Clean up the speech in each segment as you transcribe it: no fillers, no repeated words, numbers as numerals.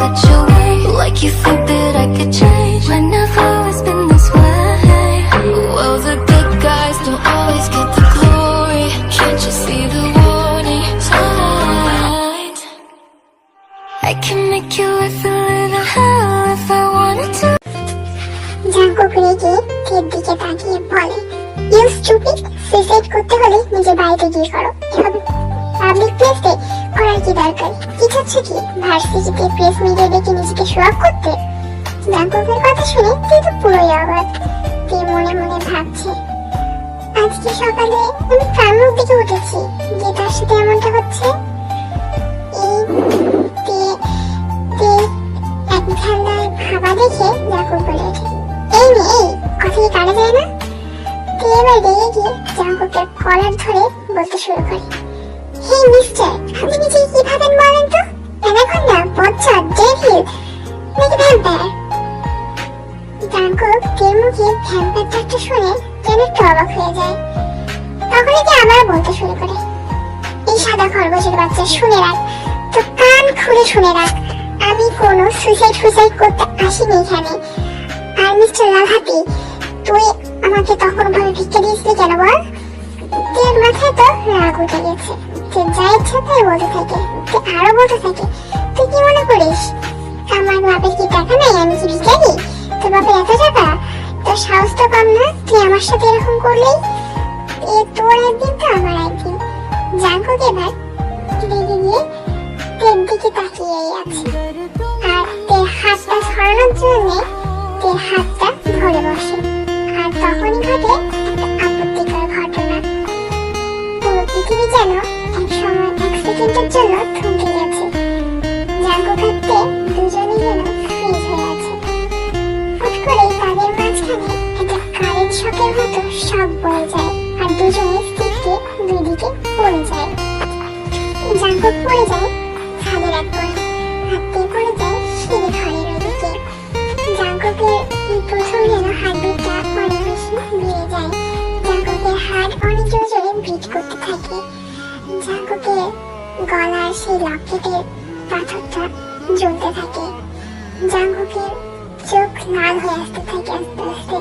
that you'll wait, like you think that I could change when I've always been this way. Well, the good guys don't always get the glory. Can't you see the warning signs? I can make your life a little hell if I wanted to. Jungkook রেগে তের দিকে তাকিয়ে বলে, you stupid, suicide করতে হলে নিজের বাড়িতে গিয়ে করো, এভাবে পাবলিক প্লেসে করার কি দরকার? কি চাচ্ছে কি ভার্সিটিতে প্রেস মিডিয়া ডেকে নিজেকে শো অফ করতে? জাঙ্কুকের কথা শুনে তে তো পুরোই অবাক। তে মনে মনে ভাবছে, আজকে সকালে আমি কার মুখ দেখে উঠেছি যে তার সাথে এমনটা হচ্ছে? এই তে এক ঠান্ডায় ভাবা দেখে জাঙ্কুক বলে ওঠে, এই মেয়ে, এই কথা কি কানে যায় না? তে এবার রেগে গিয়ে জাঙ্কুকের কলার ধরে বলতে শুরু করে, হে মিস্টার, আপনি নিজেকে কি ভাবেন বলেন তো? অ্যানাকোন্ডা, বচ্চা, ডেভিল নাকি ভ্যাম্পায়ার? জাঙ্কুক তের মুখে ভ্যাম্পায়ার ডাকটা শুনে যেন একটু অবাক হয়ে যায়। তখনই তে আবার বলতে শুরু করে, এই সাদা খরগোশের বাচ্চা, শুনে রাখ, তো কান খুলে শুনে রাখ, আমি কোনো সুইসাইড করতে আসিনি এখানে। আর মিস্টার লালহাতি, তুই আমাকে তখন ভাবে ভিক্ষা দিয়েছিলি কেন বল? তের মাথায় তো রাগ উঠে গেছে। তে যা ইচ্ছা তাই বলতে থাকে। তে আরো বলতে থাকে, তুই কি মনে করিস আমার বাপের কি টাকা নাই? আমি কি ভিখারি? তোর বাপের এত টাকা? তোর সাহস তো কম না? তুই আমার সাথে এরকম করলেই তোর একদিন তো আমার একদিন। জাঙ্কুক এবার রেগে গিয়ে তের দিকে তাকিয়েই আছে, আর তের হাতটা সরানোর জন্য তের হাতটা ধরে বসে। আর তখনই ঘটে একটা আপত্তিকর ঘটনা। পুরো পৃথিবী যেন এক সময় এক সেকেন্ডের জন্য থমকে গেছে। জাঙ্কুক আর তে দুজনেই যেন ফ্রিজ হয়ে আছে। হুট করেই তাদের মাঝখানে একটা কারেন্ট শকের মতো শক বয়ে যায়, আর দুজনে স্থিরকে দুই দিকে পড়ে যায়। জাঙ্কুক পড়ে যায় ছাদের এক কোণে, আর তে পড়ে যায় সিঁড়ি ঘরের ওইদিকে। জাঙ্কুকের এই প্রথম যেন হার্টবিটটা অনেক বেশি বেড়ে যায়। জাঙ্কুকের হার্ট অনেক জোরে জোরে বিট করতে থাকে। জাঙ্কুকের গলার সেই লকেটের পাথরটা জ্বলতে থাকে। জাঙ্কুকের চোখ লাল হয়ে আসতে থাকে আস্তে আস্তে।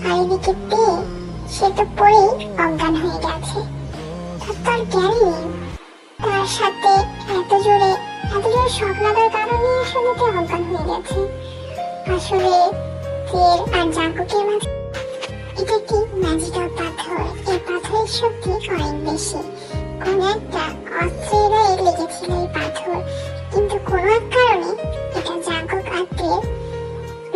আর এদিকে তে, সে তো পড়েই অজ্ঞান হয়ে গেছে, তার জ্ঞান নেই। তার সাথে এত জোরে শক লাগার কারণে আসলে তে অজ্ঞান হয়ে গেছে। আসলে তের আর জাঙ্কুকের মাঝে এটা একটি ম্যাজিক্যাল পাথর। এই পাথরের শক্তি অনেক বেশি। কোন একটা অস্ত্রের গায়ে লেগেছিল এই পাথর, কিন্তু কোন এক কারণে এটা জাঙ্কুক আর তের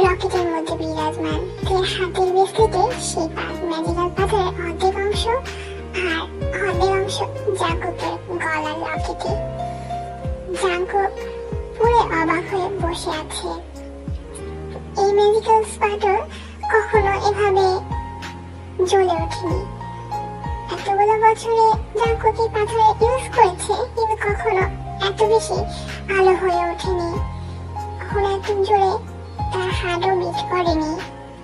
রকেটের মধ্যে বিরাজমান। তের হাতের ব্রেসলেটে সেই ম্যাজিক্যাল পাথরের অর্ধেক অংশ, আর অর্ধেক অংশ জাঙ্কুকের গলার লকেটে। জাঙ্কুক পুরো অবাক হয়ে বসে আছে। এই ম্যাজিক্যাল পাথর কখনো এভাবে জ্বলে ওঠেনি। এতগুলো বছরে জাঙ্কুক এই পাথরে ইউজ করেছে, কিন্তু কখনো এত বেশি আলো হয়ে ওঠেনি। কখনো এত জোরে তার হার্টও বিট করেনি।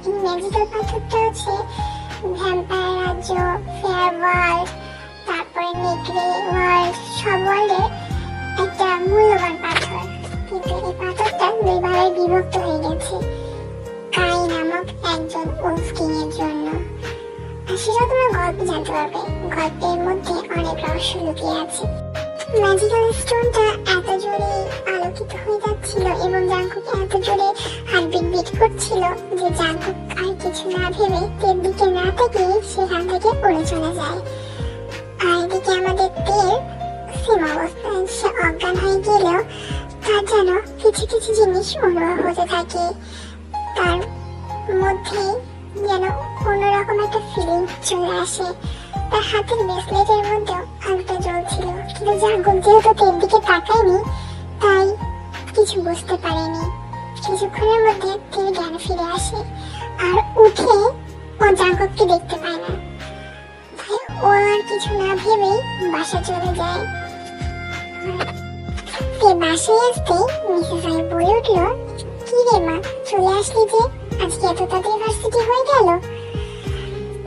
এই ম্যাজিক্যাল পাথরটা হচ্ছে ভ্যাম্পায়ার রাজ্য, ফেয়ার ওয়ার্ল্ড, তারপরে নেগ্রে ওয়ার্ল্ড, সব ওয়ার্ল্ডের একটা মূল্যবান পাথর। কিন্তু এই পাথরটা দুই ভাগে বিভক্ত হয়ে গেছে কাই নামক একজন উলফ কিং এর জন্য। আর সেটা তোমরা গল্পে জানতে পারবে। গল্পের মধ্যে অনেক রহস্য লুকিয়ে আছে। ম্যাজিক্যাল স্টোনটা এত জোরে আলোকিত হয়ে যাচ্ছিল এবং জাঙ্কুক এত জোরে হার্টবিট বিট করছিল যে জাঙ্কুক আর কিছু না ভেবে তের দিকে না তাকিয়ে সেখান থেকে উড়ে চলে যায়। আর এদিকে আমাদের তের সেম অবস্থায়, সে অজ্ঞান হয়ে গেলেও তার যেন কিছু কিছু জিনিস অনুভব হতে থাকে। তার মধ্যে যেন অন্যরকম একটা ফিলিং চলে আসে। তার হাতের ব্রেসলেটের মধ্যেও আলোটা জ্বলছিল, কিন্তু জাঙ্কুক যেহেতু তের দিকে তাকায়নি তাই কিছু বুঝতে পারেনি। কিছুক্ষণের মধ্যে তের জ্ঞান ফিরে আসে, আর উঠে ও জাঙ্কুককে দেখতে পায় না। তাই ও আর কিছু না ভেবেই বাসা চলে যায়। তে বাসায় আসতেই মিসেস আই বলে উঠল, কি রে মা, চলে আসলি যে? আজকে এত তাড়াতাড়ি ভার্সিটি হয়ে গেল?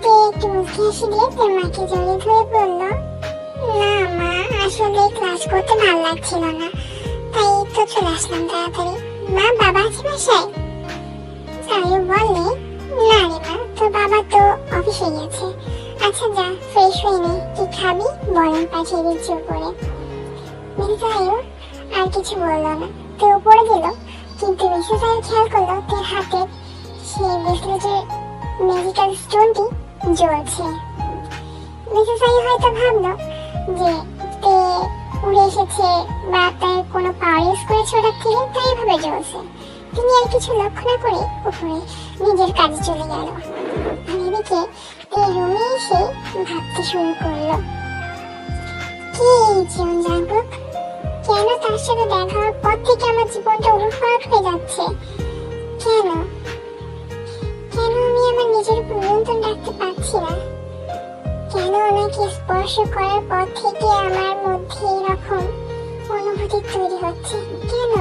তে একটু মুখে হাসি দিয়ে তার মাকে জড়িয়ে ধরে বলল, না মা, আসলে ক্লাস করতে ভালো লাগছিল না, তাই তো তো চলে আসলাম তাড়াতাড়ি। মা, বাবা আছে বাসায়? আয়ু বললে, না রে মা, তোর বাবা তো অফিসে গেছে। আচ্ছা যা, ফ্রেশ হয়ে নে, কি খাবি বরং পাঠিয়ে দিচ্ছি উপরে। মিসেস আয়ু আর কিছু বললো না, তো উপরে গেল। কিন্তু মিসেস আয়ু খেয়াল করলো তার হাতে সেই ব্রেসলেটের ম্যাজিক্যাল স্টোনটি জ্বলছে। মিসেস আয়ু হয়তো ভাবলো যে তে উড়ে এসেছে বা তার কোনো পাওয়ার ইউজ করেছে ওটার থেকে, তাই এভাবে জ্বলছে। তিনি আর কিছু লক্ষ্য না করে উপরে নিজের কাজে চলে গেল। আর এদিকে এই রুমে এসে ভাবতে শুরু করলো, কি জীবন জাগরুক, কেন তার সাথে দেখা হওয়ার পর থেকে আমার জীবনটা উলটপালট হয়ে যাচ্ছে? কেন কেন আমি আমার নিজের উপর নিয়ন্ত্রণ রাখতে পারছি না? কেন ওনাকে স্পর্শ করার পর থেকে আমার মধ্যে এরকম অনুভূতি তৈরি হচ্ছে? কেন?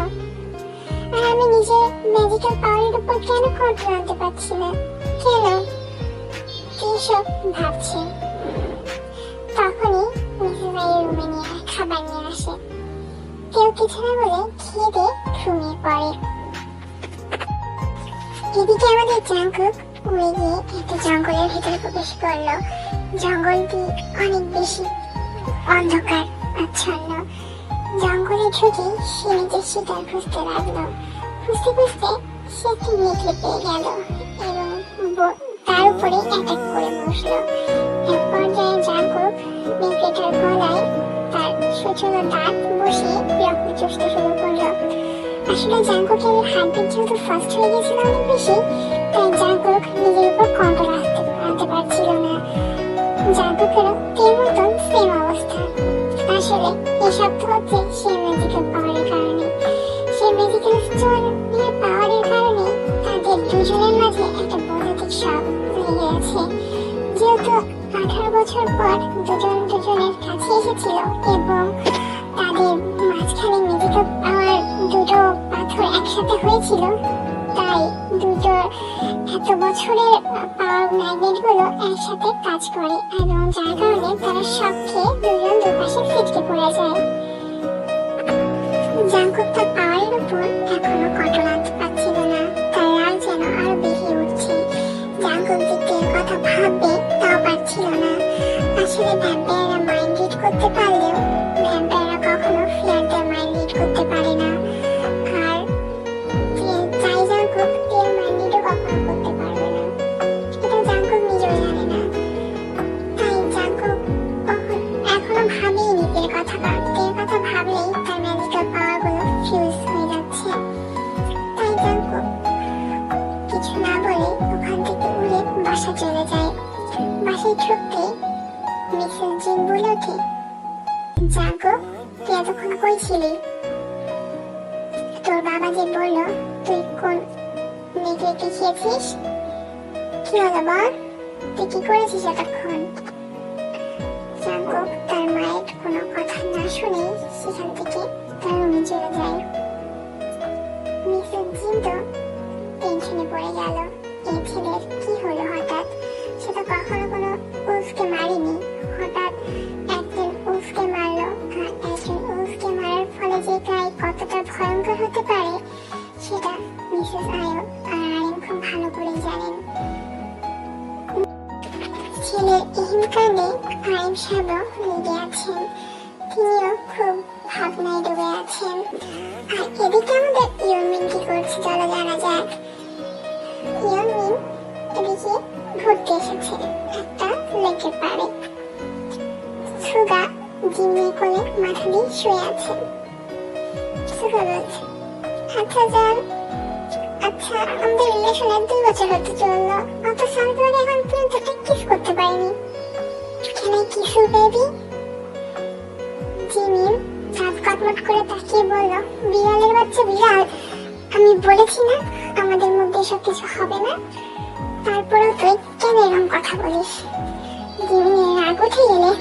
আর আমি নিজের ম্যাজিক্যাল পাওয়ারের উপর কেন কন্ট্রোল আনতে পারছি না? কেন? এইসব ভাবছে। তখনই মিসেস আইয়ের রুমে খাবার নিয়ে আসে। কেউ কিছু না বলে খেয়ে দিয়ে ঘুমিয়ে পড়ে। এদিকে আমাদের জাঙ্কুক উড়ে গিয়ে একটা জঙ্গলের ভিতরে প্রবেশ করলো। জঙ্গলটি অনেক বেশি অন্ধকার আচ্ছন্ন। জঙ্গলে ঢুকে সে নিজের শিকার খুঁজতে লাগলো। খুঁজতে খুঁজতে সে একটি নেকড়ে পেয়ে গেল এবং তার উপরে অ্যাটাক করে বসলো। এক পর্যায়ে জাঙ্কুক নেকড়েটার গলায় তার সূচনা দাঁত বসিয়ে রক্ত চুষতে শুরু করলো। আসলে জাঙ্কুকের হার্টবিট যেহেতু ফাস্ট হয়ে গেছিল অনেক বেশি, তাই জাঙ্কুক নিজের উপর কন্ট্রোল আনতে পারছিল না। জাঙ্কুকেরও তের মতন সেম অবস্থা। আসলে এসব তো হচ্ছে সেই ম্যাজিক্যাল পাওয়ারের কারণে। সেই ম্যাজিক্যাল স্টোনের পাওয়ারের কারণে তাদের দুজনের মাঝে একটা বৈদ্যুতিক শক লেগে আছে। যেহেতু 18 বছর পর দুজন দুজনের কাছে এসেছিল এবং তাদের মাঝখানে ম্যাজিক্যাল পাওয়ার দুটো পাথর একসাথে হয়েছিল, তাই দুটো এত বছরের পাওয়ার ম্যাগনেট গুলো একসাথে কাজ করে এবং যার কারণে তারা শক খেয়ে দুজন দুপাশে ছিটকে পড়ে যায়। জাঙ্কুক তার পাওয়ারের উপর এখনো কন্ট্রোল আনতে পারছিল না, তার রাগ যেন আরো বেড়ে উঠছে। জাঙ্কুক দিকে কথা ভাববে তাও পারছিল না। আসলে ভ্যাম্পায়াররা মাইন্ড রিড করতে পারলেও ভ্যাম্পায়াররা কখনো ফিয়ারদের মাইন্ড রিড করতে পারে না। আর তাই জাঙ্কুক এর মাইন্ড রিডও কখনো করতে পারবে না। এটা জাঙ্কুক নিজেও জানে না। তাই জাঙ্কুক এখনো ভাবেই নিজের কথা ভাবলেই তার ম্যাজিক্যাল পাওয়ার গুলো ফিউজ হয়ে যাচ্ছে। তাই জাঙ্কুক কিছু না বলে ওখান থেকে উড়ে বাসা চলে যায়। বাসায় ঢুকতে মিসেস জিন বলে ওঠে, জাঙ্কুক, তুই এতক্ষণ কই ছিলি? তোর বাবা যে বললো তুই কোন নেকড়েকে খেয়েছিস, কি হলো বল? তুই কি করেছিস এতক্ষণ? জাঙ্কুক তার মায়ের কোনো কথা না শুনে সেখান থেকে তার রুমে চলে যায়। মিসেস জিন তো টেনশনে পড়ে গেল, এই ছেলের কি হলো হঠাৎ? সে তো কখনো কোনো উলফকে মারেনি, হঠাৎ একজন উলফকে মারলো। আর একজন উলফকে মারার ফলে যে গায়ে কতটা ভয়ঙ্কর হতে পারে সেটা মিসেস আয়ু আর আরিন খুব ভালো করেই জানেন। ছেলের এহেন কাণ্ডে আরিন সাহেবও লেগে আছেন, তিনিও খুব ভাবনায় ডুবে আছেন। আর এদিকে আমাদের ইয়নমিন কি করছে চলো জানা যাক। ইয়নমিন এদিকে ঘুরতে এসেছে একটা লেকের পাড়ে। সুগা জিমের কোলে মাথা দিয়ে শুয়ে আছে। সুগা বলছে, আচ্ছা জান, আচ্ছা আমাদের রিলেশন 2 বছর হতে চললো, অথচ আমি তোমাকে এখন পর্যন্ত কিস করতে পারিনি। Can I kiss you baby? Jimin দাঁত কটমট করে তাকিয়ে বলল, বিড়ালের বাচ্চা বিড়াল, আমি বলেছি না আমাদের মধ্যে সব কিছু হবে না? তারপরেও তুই কেন এরকম কথা বলিস? জিমিনের রাগ উঠে গেলে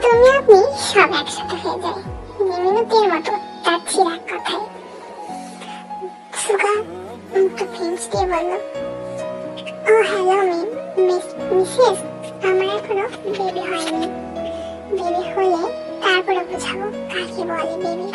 তুমি আপনি সব একসাথে হয়ে যায়। জিমিনও তের মতো তার চিরাগ কথায়। সুগা মুখটা ফিঞ্চ দিয়ে বলল, ও হ্যালো মিসেস, আমার এখনো বেবি হয়নি। বেবি হলে তারপরে বুঝাবো কাকে বলে বেবি।